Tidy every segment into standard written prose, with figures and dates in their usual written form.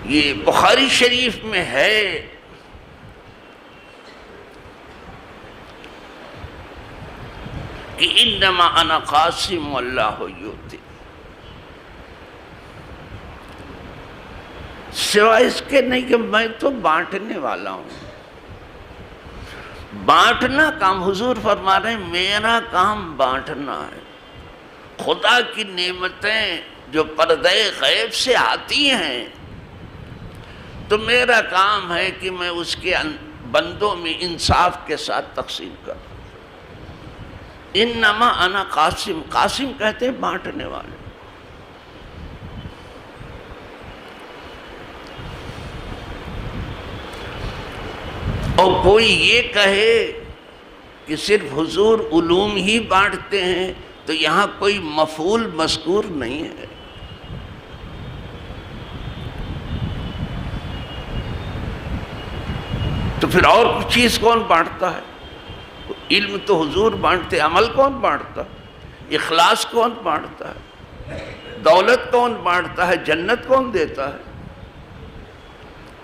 یہ بخاری شریف میں ہے کہ انما انا قاسم واللہ یؤتی، سوائے اس کے نہیں کہ میں تو بانٹنے والا ہوں۔ بانٹنا کام، حضور فرما رہے ہیں میرا کام بانٹنا ہے۔ خدا کی نعمتیں جو پردہ غیب سے آتی ہیں تو میرا کام ہے کہ میں اس کے بندوں میں انصاف کے ساتھ تقسیم کروں۔ انما انا قاسم، قاسم کہتے ہیں بانٹنے والے۔ اور کوئی یہ کہے کہ صرف حضور علوم ہی بانٹتے ہیں تو یہاں کوئی مفعول مذکور نہیں ہے۔ تو پھر اور کچھ چیز کون بانٹتا ہے؟ علم تو حضور بانٹتے، عمل کون بانٹتا؟ اخلاص کون بانٹتا ہے؟ دولت کون بانٹتا ہے؟ جنت کون دیتا ہے؟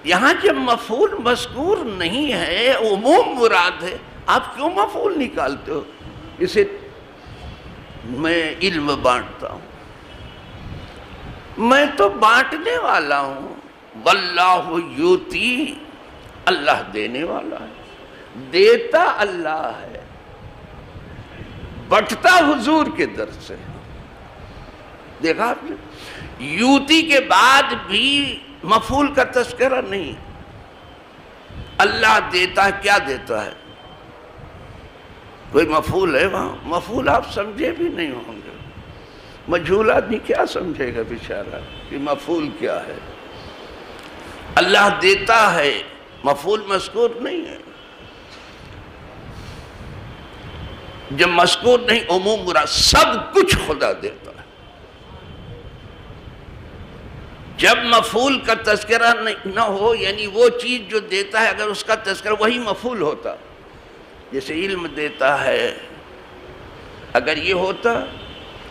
یہاں جب مفعول مذکور نہیں ہے، عموم مراد ہے، آپ کیوں مفعول نکالتے ہو؟ اسے میں علم بانٹتا ہوں، میں تو بانٹنے والا ہوں۔ واللہ یؤتی، اللہ دینے والا ہے، دیتا اللہ ہے، بٹتا حضور کے در سے۔ دیکھا آپ نے، یوتی کے بعد بھی مفعول کا تذکرہ نہیں۔ اللہ دیتا ہے، کیا دیتا ہے؟ کوئی مفعول ہے وہاں؟ مفعول آپ سمجھے بھی نہیں ہوں گے۔ مجہول آدمی کیا سمجھے گا بیچارہ کہ مفعول کیا ہے؟ اللہ دیتا ہے، مفعول مذکور نہیں ہے۔ جب مذکور نہیں، عموم مراد، سب کچھ خدا دیتا ہے۔ جب مفعول کا تذکرہ نہ ہو، یعنی وہ چیز جو دیتا ہے اگر اس کا تذکرہ وہی مفعول ہوتا، جیسے علم دیتا ہے، اگر یہ ہوتا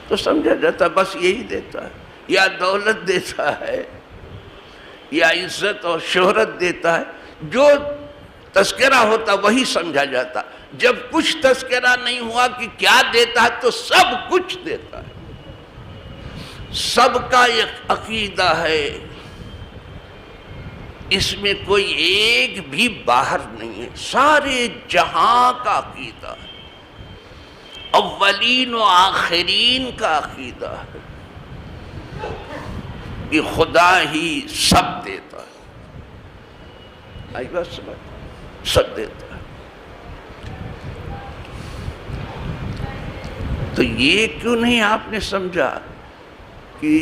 تو سمجھا جاتا بس یہی دیتا ہے، یا دولت دیتا ہے، یا عزت اور شہرت دیتا ہے، جو تذکرہ ہوتا وہی سمجھا جاتا۔ جب کچھ تذکرہ نہیں ہوا کہ کیا دیتا ہے تو سب کچھ دیتا ہے۔ سب کا ایک عقیدہ ہے، اس میں کوئی ایک بھی باہر نہیں ہے، سارے جہاں کا عقیدہ ہے، اولین و آخرین کا عقیدہ ہے کہ خدا ہی سب دیتا ہے۔ آئی بات سمجھ؟ سب دیتا ہے۔ تو یہ کیوں نہیں آپ نے سمجھا کہ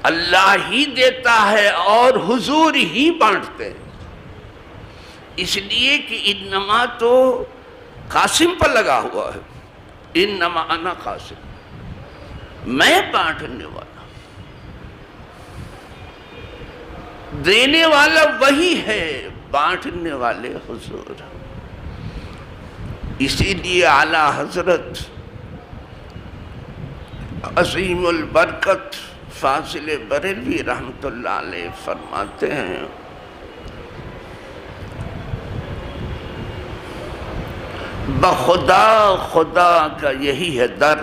اللہ ہی دیتا ہے اور حضور ہی بانٹتے ہیں؟ اس لیے کہ انما تو قاسم پر لگا ہوا ہے، انما انا قاسم، میں بانٹنے والا، دینے والا وہی ہے، بانٹنے والے حضور۔ اسی لیے اعلیٰ حضرت عظیم البرکت فاضل بریلوی رحمت اللہ علیہ فرماتے ہیں بخدا خدا کا یہی ہے در،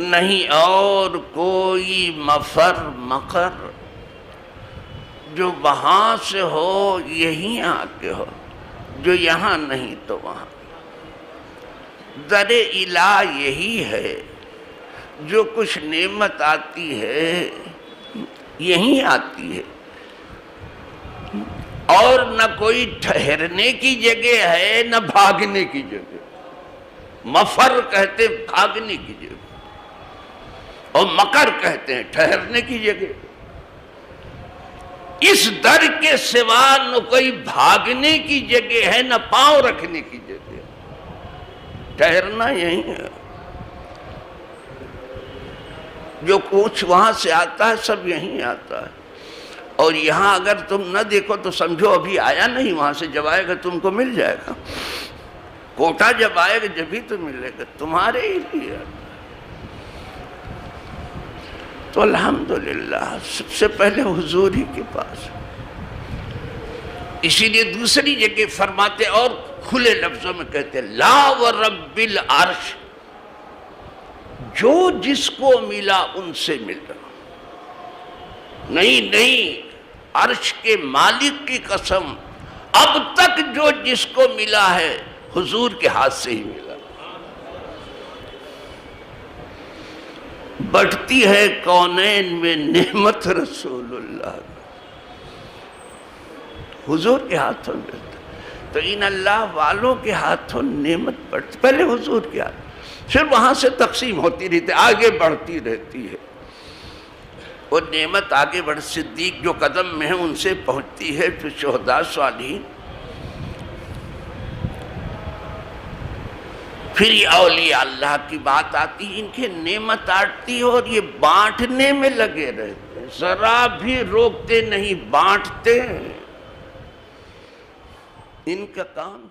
نہیں اور کوئی مفر مقر، جو وہاں سے ہو یہیں آ کے ہو، جو یہاں نہیں تو وہاں۔ در الہ یہی ہے، جو کچھ نعمت آتی ہے یہیں آتی ہے، اور نہ کوئی ٹھہرنے کی جگہ ہے نہ بھاگنے کی جگہ۔ مفر کہتے ہیں بھاگنے کی جگہ، اور مکر کہتے ہیں ٹھہرنے کی جگہ۔ اس در کے سوا نہ کوئی بھاگنے کی جگہ ہے نہ پاؤں رکھنے کی جگہ، ٹھہرنا یہی ہے۔ جو کچھ وہاں سے آتا ہے سب یہیں آتا ہے، اور یہاں اگر تم نہ دیکھو تو سمجھو ابھی آیا نہیں، وہاں سے جب آئے گا تم کو مل جائے گا۔ کوٹا جب آئے گا جبھی تو ملے گا، تمہارے ہی لیے۔ تو الحمدللہ سب سے پہلے حضور ہی کے پاس. اسی لیے دوسری جگہ فرماتے اور کھلے لفظوں میں کہتے لا ورب العرش، جو جس کو ملا ان سے ملا. نہیں، عرش کے مالک کی قسم، اب تک جو جس کو ملا ہے حضور کے ہاتھ سے ہی ملا. بڑھتی ہے کونین میں نعمت رسول اللہ، حضور کے ہاتھوں ملتا. تو ان اللہ والوں کے ہاتھوں نعمت بڑھتی، پہلے حضور کے ہاتھ، پھر وہاں سے تقسیم ہوتی رہتی، آگے بڑھتی رہتی ہے. وہ نعمت آگے بڑھ، صدیق جو قدم میں ہیں ان سے پہنچتی ہے، پھر شہداء صالحین، پھر یہ اولیاء اللہ کی بات آتی ہے، ان کے نعمت آتی ہے اور یہ بانٹنے میں لگے رہتے ہیں، ذرا بھی روکتے نہیں، بانٹتے ہیں. ان کا کام